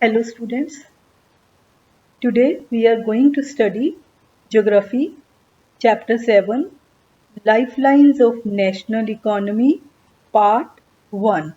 Hello students, today we are going to study Geography, Chapter 7, Lifelines of National Economy, Part 1.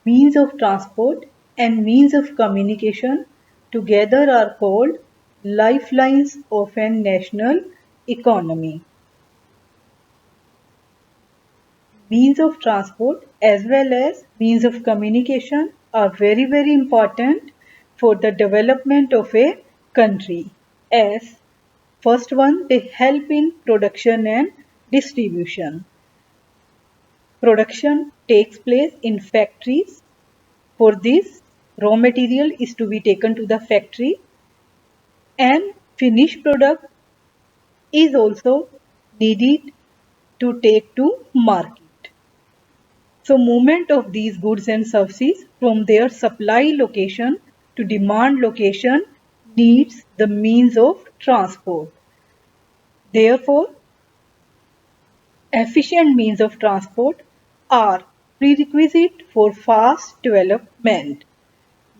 Means of transport and means of communication together are called lifelines of a national economy. Means of transport as well as means of communication are very important for the development of a country. As first one, they help in production and distribution. Production takes place in factories. For this, raw material is to be taken to the factory and finished product is also needed to take to market. So movement of these goods and services from their supply location to demand location needs the means of transport. Therefore, efficient means of transport are prerequisite for fast development.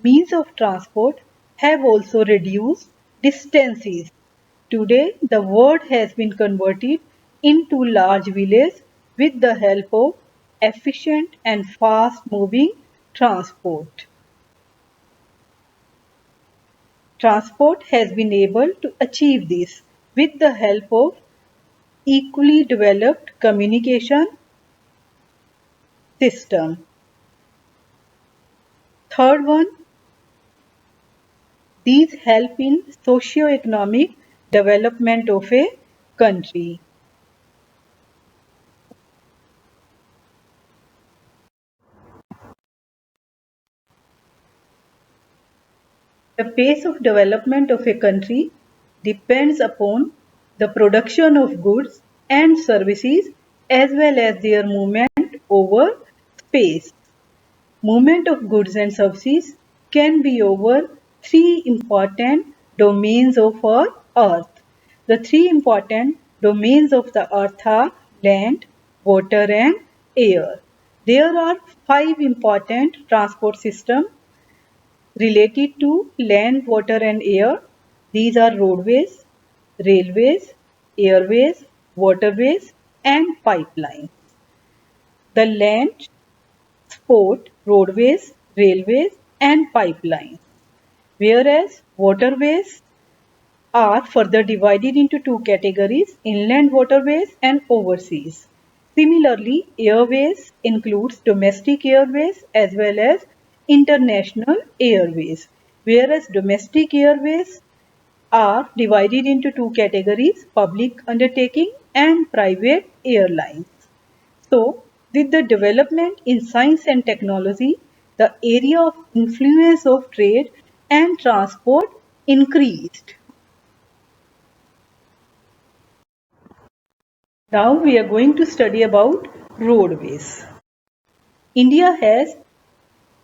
Means of transport have also reduced distances. Today, the world has been converted into large villages with the help of efficient and fast moving transport. Transport has been able to achieve this with the help of equally developed communication system. Third one, these help in socio-economic development of a country. The pace of development of a country depends upon the production of goods and services as well as their movement over space. Movement of goods and services can be over three important domains of our earth. The three important domains of the earth are land, water and air. There are five important transport systems related to land, water and air. These are roadways, railways, airways, waterways and pipelines. The land sport roadways, railways and pipelines, whereas waterways are further divided into two categories, inland waterways and overseas. Similarly, airways includes domestic airways as well as international airways, whereas domestic airways are divided into two categories, public undertaking and private airlines. So, with the development in science and technology, the area of influence of trade and transport increased. Now we are going to study about roadways. India has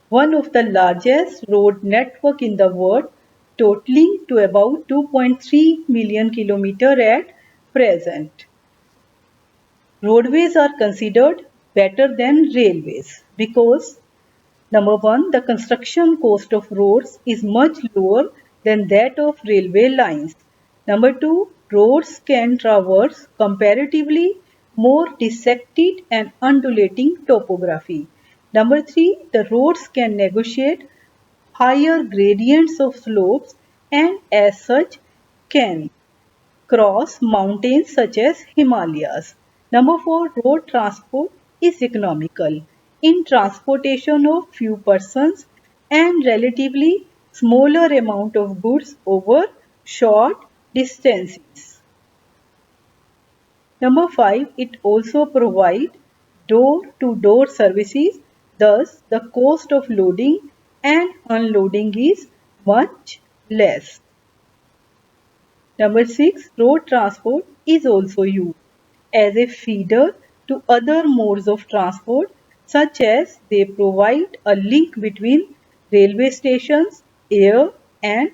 one of the largest road network in the world, totaling to about 2.3 million kilometers at present. Roadways are considered better than railways because number one, the construction cost of roads is much lower than that of railway lines. Number two, roads can traverse comparatively more dissected and undulating topography. Number three, the roads can negotiate higher gradients of slopes and as such can cross mountains such as Himalayas. Number four, road transport is economical in transportation of few persons and relatively smaller amount of goods over short distances. Number five, it also provides door-to-door services, thus the cost of loading and unloading is much less. Number six, road transport is also used as a feeder to other modes of transport, such as they provide a link between railway stations, air and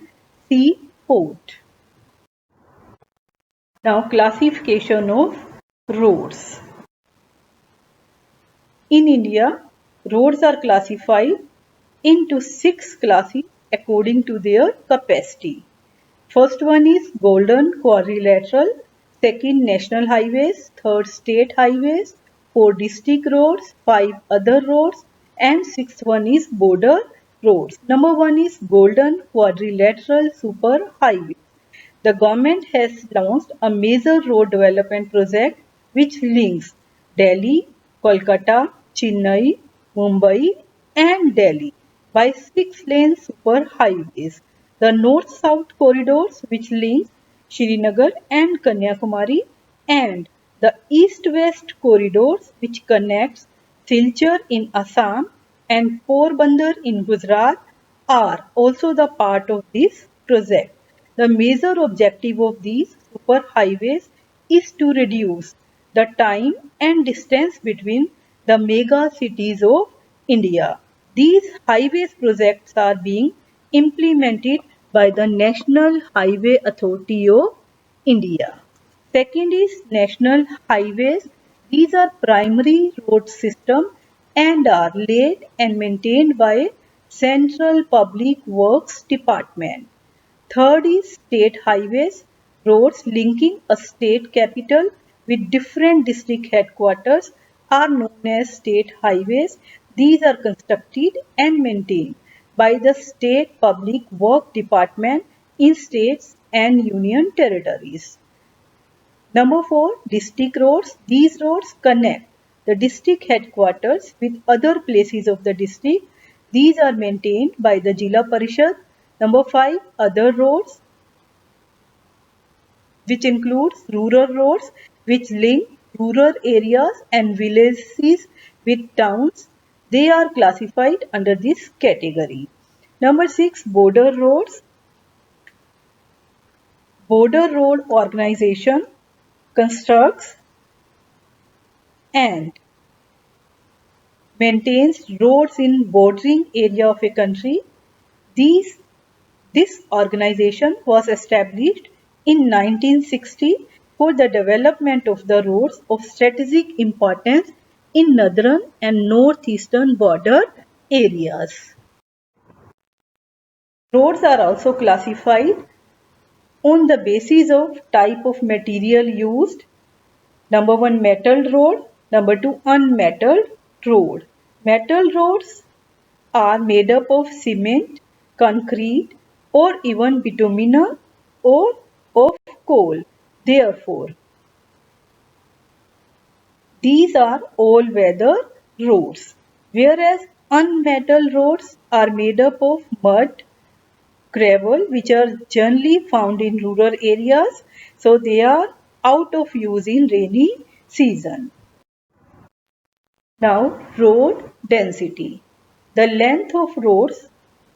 sea port. Now, classification of roads. In India, roads are classified into 6 classes according to their capacity. First one is golden quadrilateral, second national highways, third state highways, four district roads, five other roads, and sixth one is border roads. Number one is golden quadrilateral super highway. The government has launched a major road development project which links Delhi, Kolkata, Chennai, Mumbai and Delhi by 6-lane superhighways. The north-south corridors which links Srinagar and Kanyakumari and the east-west corridors which connects Silchar in Assam and Porbandar in Gujarat are also the part of this project. The major objective of these superhighways is to reduce the time and distance between the mega cities of India. These highways projects are being implemented by the National Highway Authority of India. Second is national highways. These are primary road system and are laid and maintained by Central Public Works Department. Third is state highways, roads linking a state capital with different district headquarters are known as state highways. These are constructed and maintained by the State Public Work Department in states and union territories. Number 4, district roads. These roads connect the district headquarters with other places of the district. These are maintained by the Jila Parishad. Number 5, other roads, which includes rural roads which link rural areas and villages with towns. They are classified under this category. Number 6, border roads. Border road organization constructs and maintains roads in bordering area of a country. This organization was established in 1960 for the development of the roads of strategic importance in northern and northeastern border areas. Roads are also classified on the basis of type of material used. Number 1, metal road. Number 2, unmetalled road. Metal roads are made up of cement, concrete, or even bituminous or of coal. Therefore, these are all-weather roads, whereas unmetalled roads are made up of mud, gravel, which are generally found in rural areas, so they are out of use in rainy season. Now, road density. The length of roads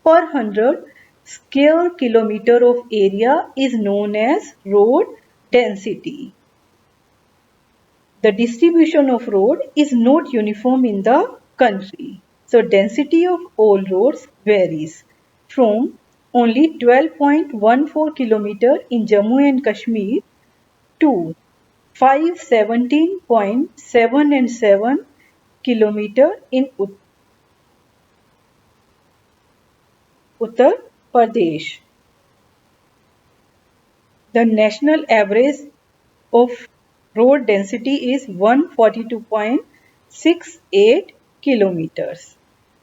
per 100 square kilometer of area is known as road density. The distribution of road is not uniform in the country. So, density of all roads varies from only 12.14 kilometer in Jammu and Kashmir to 517.7 kilometer in Uttar Pradesh. The national average of road density is 142.68 kilometers.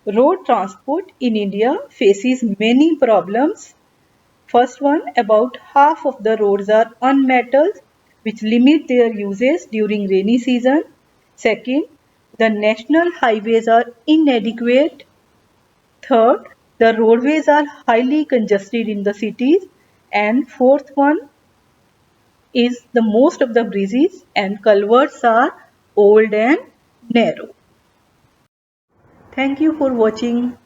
Road transport in India faces many problems. First one, about half of the roads are unmetalled, which limit their usage during rainy season. Second, the national highways are inadequate. Third, the roadways are highly congested in the cities. And fourth one is the most of the bridges and culverts are old and narrow. Thank you for watching.